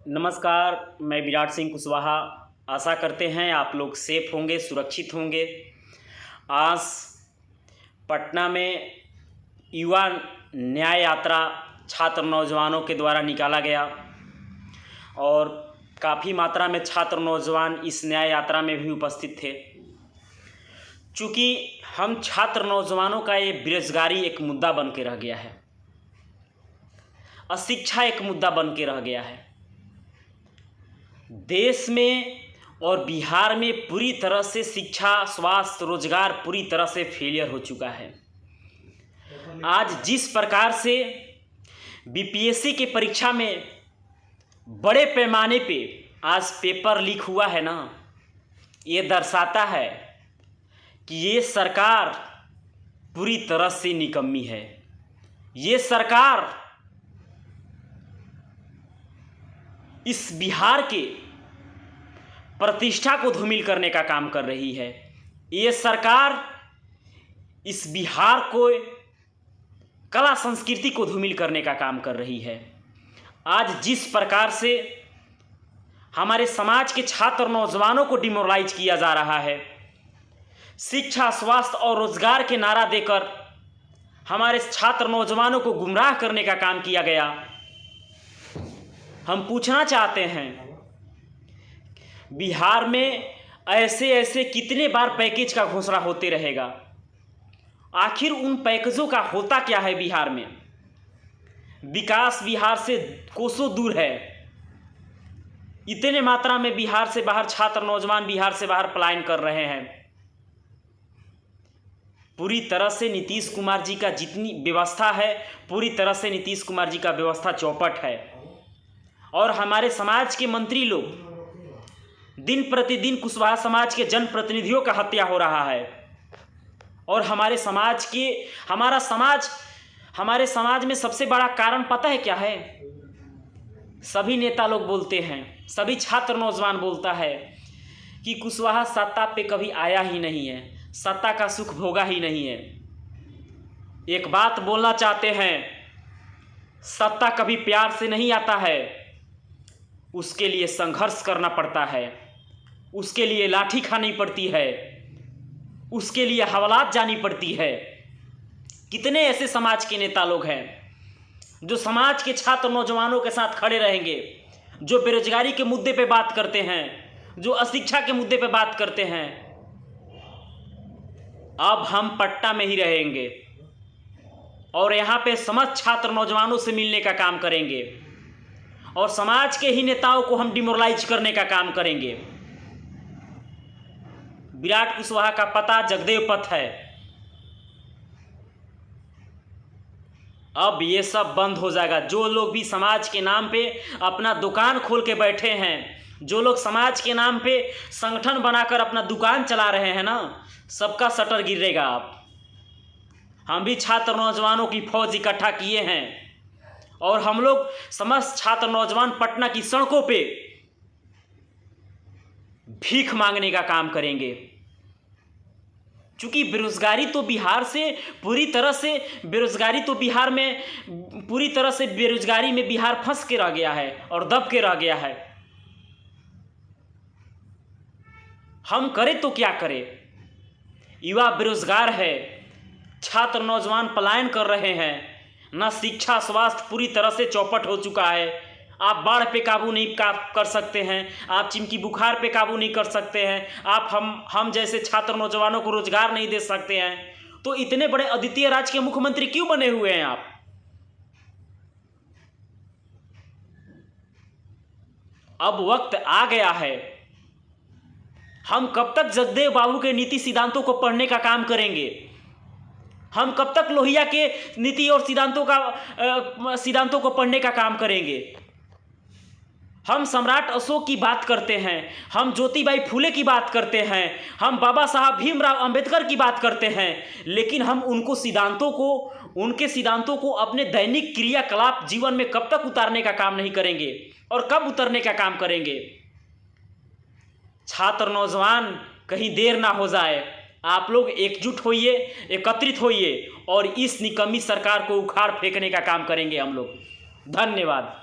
नमस्कार, मैं विराट सिंह कुशवाहा। आशा करते हैं आप लोग सेफ होंगे, सुरक्षित होंगे। आज पटना में युवा न्याय यात्रा छात्र नौजवानों के द्वारा निकाला गया और काफ़ी मात्रा में छात्र नौजवान इस न्याय यात्रा में भी उपस्थित थे। चूँकि हम छात्र नौजवानों का ये बेरोजगारी एक मुद्दा बन के रह गया है, अशिक्षा एक मुद्दा बन के रह गया है। देश में और बिहार में पूरी तरह से शिक्षा, स्वास्थ्य, रोजगार पूरी तरह से फेलियर हो चुका है। आज जिस प्रकार से बीपीएससी की परीक्षा में बड़े पैमाने पे आज पेपर लीक हुआ है ना, ये दर्शाता है कि ये सरकार पूरी तरह से निकम्मी है। ये सरकार इस बिहार के प्रतिष्ठा को धूमिल करने का काम कर रही है। ये सरकार इस बिहार को कला संस्कृति को धूमिल करने का काम कर रही है। आज जिस प्रकार से हमारे समाज के छात्र नौजवानों को डिमोरलाइज किया जा रहा है, शिक्षा, स्वास्थ्य और रोजगार के नारा देकर हमारे छात्र नौजवानों को गुमराह करने का काम किया गया। हम पूछना चाहते हैं, बिहार में ऐसे कितने बार पैकेज का घोषणा होते रहेगा? आखिर उन पैकेजों का होता क्या है? बिहार में विकास बिहार से कोसों दूर है। इतने मात्रा में बिहार से बाहर छात्र नौजवान बिहार से बाहर पलायन कर रहे हैं। पूरी तरह से नीतीश कुमार जी का जितनी व्यवस्था है, पूरी तरह से नीतीश कुमार जी का व्यवस्था चौपट है। और हमारे समाज के मंत्री लोग दिन प्रतिदिन कुशवाहा समाज के जनप्रतिनिधियों का हत्या हो रहा है। और हमारे समाज में सबसे बड़ा कारण पता है क्या है? सभी नेता लोग बोलते हैं, सभी छात्र नौजवान बोलता है कि कुशवाहा सत्ता पे कभी आया ही नहीं है, सत्ता का सुख भोगा ही नहीं है। एक बात बोलना चाहते हैं, सत्ता कभी प्यार से नहीं आता है, उसके लिए संघर्ष करना पड़ता है, उसके लिए लाठी खानी पड़ती है, उसके लिए हवालात जानी पड़ती है। कितने ऐसे समाज के नेता लोग हैं जो समाज के छात्र नौजवानों के साथ खड़े रहेंगे, जो बेरोजगारी के मुद्दे पे बात करते हैं, जो अशिक्षा के मुद्दे पे बात करते हैं। अब हम पटना में ही रहेंगे और यहाँ पे समस्त छात्र नौजवानों से मिलने का काम करेंगे और समाज के ही नेताओं को हम डिमोरलाइज करने का काम करेंगे। विराट कुशवाहा का पता जगदेव पथ है। अब ये सब बंद हो जाएगा। जो लोग भी समाज के नाम पे अपना दुकान खोल के बैठे हैं, जो लोग समाज के नाम पे संगठन बनाकर अपना दुकान चला रहे हैं ना, सबका शटर गिरेगा। अब हम भी छात्र नौजवानों की फौज इकट्ठा किए हैं और हम लोग समस्त छात्र नौजवान पटना की सड़कों पे भीख मांगने का काम करेंगे। क्योंकि बेरोजगारी तो बिहार में बिहार फंस के रह गया है और दब के रह गया है। हम करें तो क्या करें? युवा बेरोजगार है, छात्र नौजवान पलायन कर रहे हैं, ना शिक्षा, स्वास्थ्य पूरी तरह से चौपट हो चुका है। आप बाढ़ पे काबू नहीं कर सकते हैं, आप चिमकी बुखार पे काबू नहीं कर सकते हैं, आप हम जैसे छात्र नौजवानों को रोजगार नहीं दे सकते हैं। तो इतने बड़े अद्वितीय राज के मुख्यमंत्री क्यों बने हुए हैं आप? अब वक्त आ गया है। हम कब तक जगदेव बाबू के नीति सिद्धांतों को पढ़ने का काम करेंगे? हम कब तक लोहिया के नीति और सिद्धांतों को पढ़ने का काम करेंगे? हम सम्राट अशोक की बात करते हैं, हम ज्योतिबाई फूले की बात करते हैं, हम बाबा साहब भीमराव अंबेडकर की बात करते हैं, लेकिन हम उनके सिद्धांतों को अपने दैनिक क्रियाकलाप जीवन में कब तक उतारने का काम नहीं करेंगे और कब उतरने का काम करेंगे? छात्र नौजवान, कहीं देर ना हो जाए। आप लोग एकजुट होइए, एकत्रित होइए और इस निकम्मी सरकार को उखाड़ फेंकने का काम करेंगे हम लोग। धन्यवाद।